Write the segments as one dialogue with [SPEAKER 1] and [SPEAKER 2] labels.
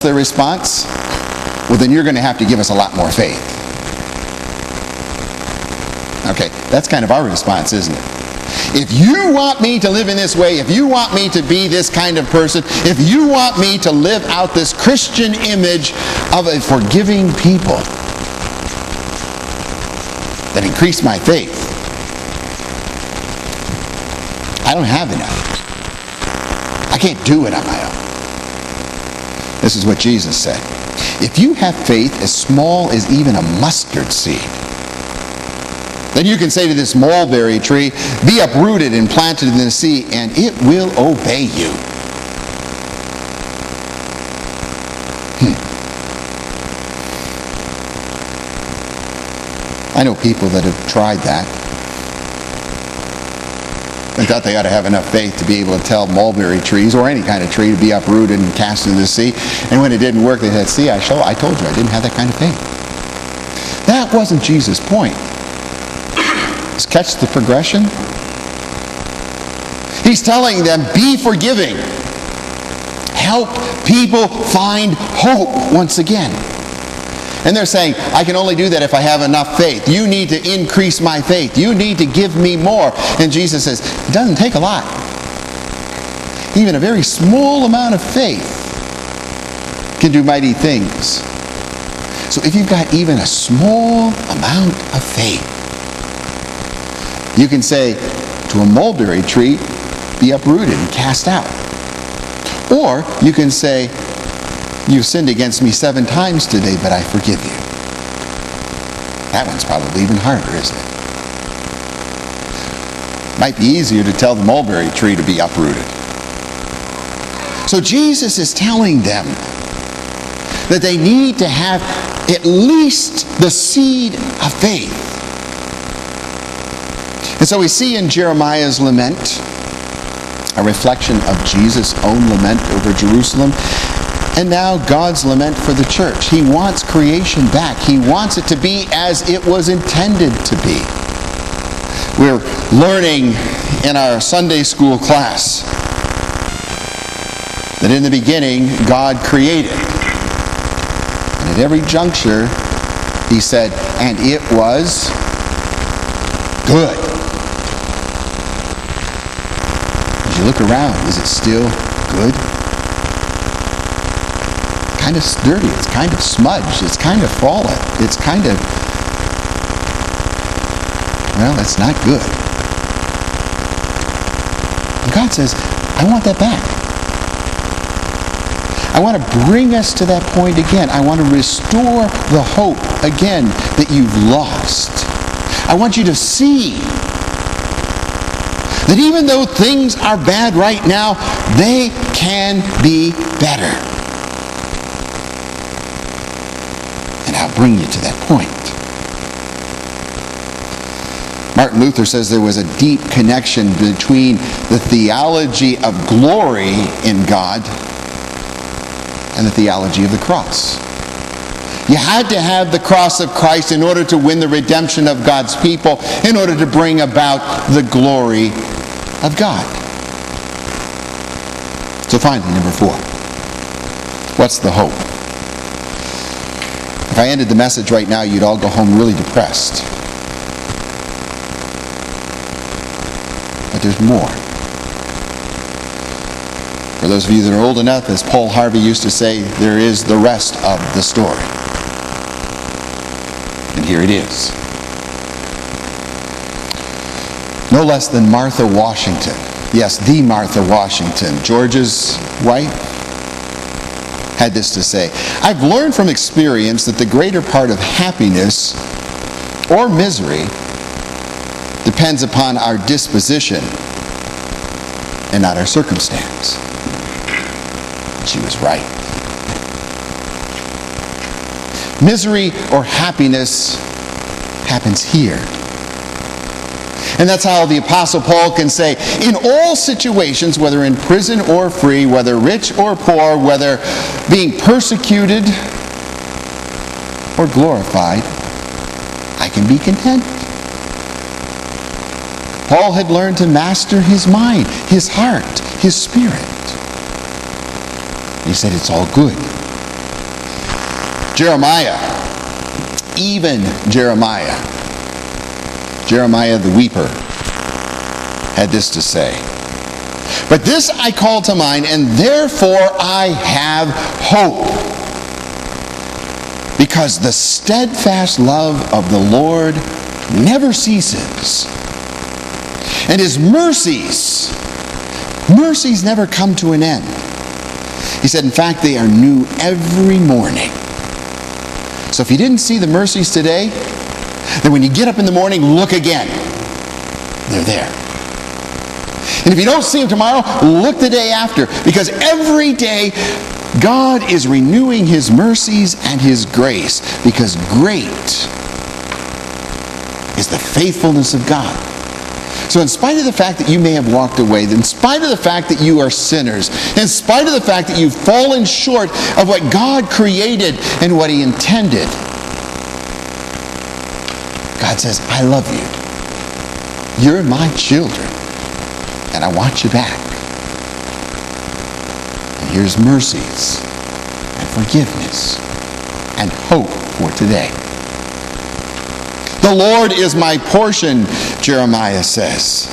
[SPEAKER 1] their response? Well, then you're going to have to give us a lot more faith. Okay, that's kind of our response, isn't it? If you want me to live in this way, if you want me to be this kind of person, if you want me to live out this Christian image of a forgiving people, then increase my faith. I don't have enough. I can't do it on my own. This is what Jesus said. If you have faith as small as even a mustard seed, then you can say to this mulberry tree, be uprooted and planted in the sea, and it will obey you. I know people that have tried that and thought they ought to have enough faith to be able to tell mulberry trees or any kind of tree to be uprooted and cast into the sea. And when it didn't work, they said, see, I told you I didn't have that kind of faith. That wasn't Jesus' point. Just catch the progression. He's telling them, be forgiving. Help people find hope once again. And they're saying, I can only do that if I have enough faith. You need to increase my faith. You need to give me more. And Jesus says, it doesn't take a lot. Even a very small amount of faith can do mighty things. So if you've got even a small amount of faith, you can say to a mulberry tree, be uprooted and cast out. Or you can say, you've sinned against me 7 times today, but I forgive you. That one's probably even harder, isn't it? Might be easier to tell the mulberry tree to be uprooted. So Jesus is telling them that they need to have at least the seed of faith. And so we see in Jeremiah's lament a reflection of Jesus' own lament over Jerusalem. And now God's lament for the church. He wants creation back. He wants it to be as it was intended to be. We're learning in our Sunday school class that in the beginning God created. And at every juncture he said, and it was good. As you look around, is it still good? Kind of dirty, it's kind of smudged, it's kind of fallen, it's kind of, well, it's not good. And God says, I want that back. I want to bring us to that point again. I want to restore the hope again that you've lost. I want you to see that even though things are bad right now, they can be better. I'll bring you to that point. Martin Luther says there was a deep connection between the theology of glory in God and the theology of the cross. You had to have the cross of Christ in order to win the redemption of God's people, in order to bring about the glory of God. So finally, number 4. What's the hope? If I ended the message right now, you'd all go home really depressed. But there's more. For those of you that are old enough, as Paul Harvey used to say, there is the rest of the story. And here it is. No less than Martha Washington. Yes, the Martha Washington, George's wife, had this to say, I've learned from experience that the greater part of happiness or misery depends upon our disposition and not our circumstance. She was right. Misery or happiness happens here. And that's how the Apostle Paul can say, in all situations, whether in prison or free, whether rich or poor, whether being persecuted or glorified, I can be content. Paul had learned to master his mind, his heart, his spirit. He said, it's all good. Jeremiah, even Jeremiah the weeper, had this to say. But this I call to mind, and therefore I have hope. Because the steadfast love of the Lord never ceases. And his mercies never come to an end. He said, in fact, they are new every morning. So if you didn't see the mercies today, then when you get up in the morning, look again. They're there. And if you don't see them tomorrow, look the day after. Because every day, God is renewing his mercies and his grace. Because great is the faithfulness of God. So in spite of the fact that you may have walked away, in spite of the fact that you are sinners, in spite of the fact that you've fallen short of what God created and what he intended, God says, I love you. You're my children, and I want you back. And here's mercies and forgiveness and hope for today. The Lord is my portion, Jeremiah says.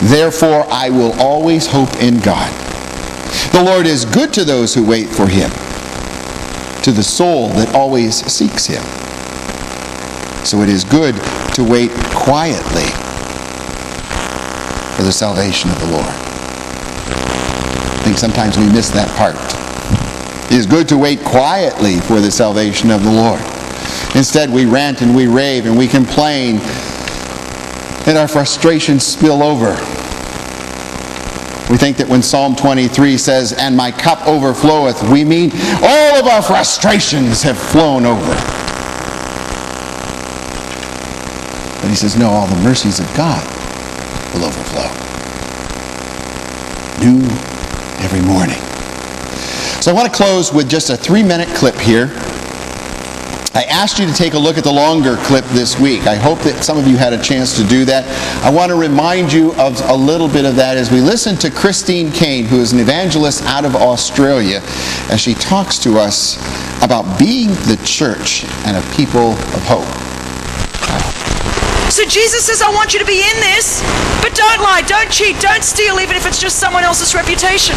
[SPEAKER 1] Therefore, I will always hope in God. The Lord is good to those who wait for him, to the soul that always seeks him. So it is good to wait quietly for the salvation of the Lord. I think sometimes we miss that part. It is good to wait quietly for the salvation of the Lord. Instead, we rant and we rave and we complain, and our frustrations spill over. We think that when Psalm 23 says, and my cup overfloweth, we mean all of our frustrations have flown over. But he says, no, all the mercies of God will overflow. New every morning. So I want to close with just a 3-minute clip here. I asked you to take a look at the longer clip this week. I hope that some of you had a chance to do that. I want to remind you of a little bit of that as we listen to Christine Kane, who is an evangelist out of Australia, as she talks to us about being the church and a people of hope.
[SPEAKER 2] So Jesus says, I want you to be in this, but don't lie, don't cheat, don't steal, even if it's just someone else's reputation.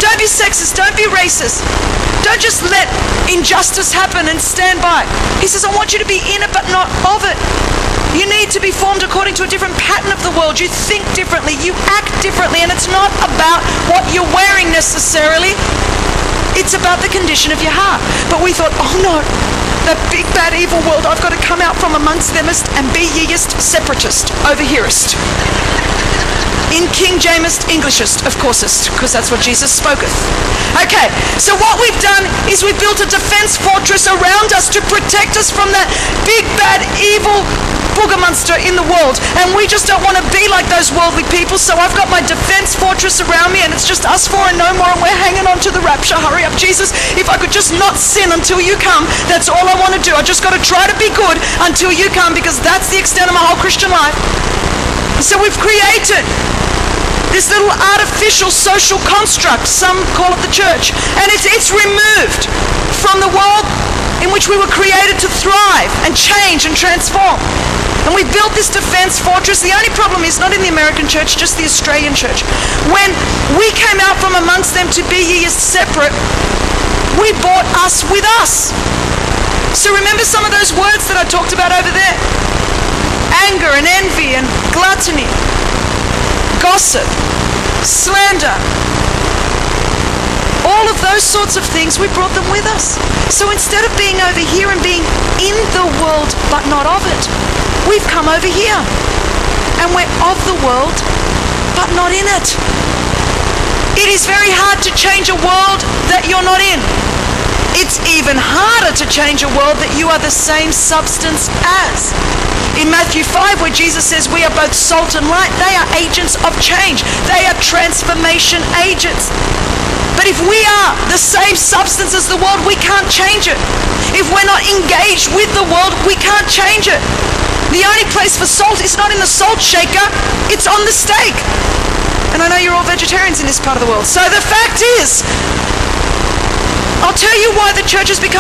[SPEAKER 2] Don't be sexist, don't be racist. Don't just let injustice happen and stand by. He says, I want you to be in it, but not of it. You need to be formed according to a different pattern of the world. You think differently, you act differently, and it's not about what you're wearing necessarily. It's about the condition of your heart. But we thought, oh no, that big bad evil world, I've got to come out from amongst themest and be yeest separatist over hereist. In King Jamest Englishest, of coursest, because that's what Jesus spoketh. Okay, so what we've done is we've built a defense fortress around us to protect us from that big bad evil booger monster in the world, and we just don't want to be like those worldly people. So I've got my defense fortress around me, and it's just us four and no more, and we're hanging on to the rapture. Hurry up, Jesus. If I could just not sin until you come, that's all I want to do. I just got to try to be good until you come, because that's the extent of my whole Christian life. So we've created this little artificial social construct, some call it the church, and it's removed from the world in which we were created to thrive and change and transform. And we built this defense fortress. The only problem is not in the American church, just the Australian church. When we came out from amongst them to be ye separate, we brought us with us. So remember some of those words that I talked about over there? Anger and envy and gluttony, gossip, slander, all of those sorts of things, we brought them with us. So instead of being over here and being in the world but not of it, we've come over here and we're of the world but not in it. It is very hard to change a world that you're not in. It's even harder to change a world that you are the same substance as. In Matthew 5, where Jesus says we are both salt and light, they are agents of change. They are transformation agents. But if we are the same substance as the world, we can't change it. If we're not engaged with the world, we can't change it. The only place for salt is not in the salt shaker, it's on the steak. And I know you're all vegetarians in this part of the world. So the fact is, I'll tell you why the church has become